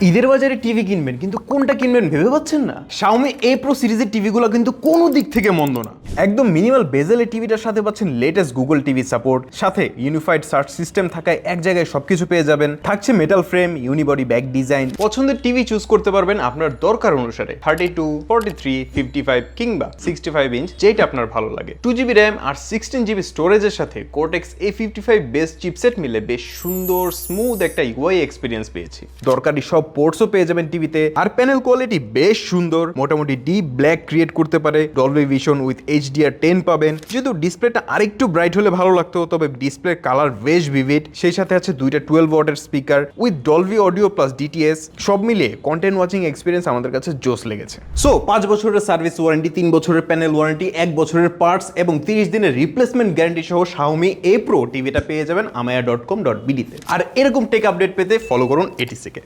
ঈদের বাজারে টিভি কিনবেন কিন্তু কোনটা কিনবেন ভেবে পাচ্ছেন না। Xiaomi A Pro সিরিজের টিভিগুলো কিন্তু কোনো দিক থেকে মন্দ না। একদম মিনিমাল বেজেলের টিভিটার সাথে পাচ্ছেন লেটেস্ট গুগল টিভি সাপোর্ট, সাথে ইউনিফাইড সার্চ সিস্টেম থাকায় এক জায়গায় সবকিছু পেয়ে যাবেন। থাকছে metal frame, unibody back design. পছন্দের টিভি চুজ করতে পারবেন আপনার দরকার অনুসারে, 32, 43, 55 কিংবা 65 ইঞ্চ, যেটা আপনার ভালো লাগে। 2GB র্যাম আর 16GB স্টোরেজের সাথে Cortex A55 বেস চিপসেট মিলে বেশ সুন্দর স্মুথ একটা UI এক্সপিরিয়েন্স পেয়েছি। দরকারি সব পোর্টসও পেয়ে যাবেন টিভিতে, আর প্যানেল কোয়ালিটি বেশ সুন্দর, মোটামুটি ডিপ ব্ল্যাক ক্রিয়েট করতে পারে। ডলবি ভিশন উইথ HDR10 পাবেন। যেহেতু ডিসপ্লেটা আরেকটু ব্রাইট হলে ভালো লাগতো, তবে ডিসপ্লের কালার বেশ ভিভিড। সেই সাথে আছে দুইটা 12 ওয়াটের speaker with Dolby audio plus DTS। সব মিলিয়ে কন্টেন্ট ওয়াচিং এক্সপিরিয়েন্স আমাদের কাছে জোস লেগেছে। সো 5 বছরের সার্ভিস ওয়ারেন্টি, 3 বছরের প্যানেল ওয়ারেন্টি, 1 বছরের পার্টস এবং 30 দিনের রিপ্লেসমেন্ট গ্যারান্টি সহ Xiaomi A Pro টিভিটা পেয়ে যাবেন amaya.com.bd তে। আর এরকম টেক আপডেট পেতে ফলো করুন ATC কে।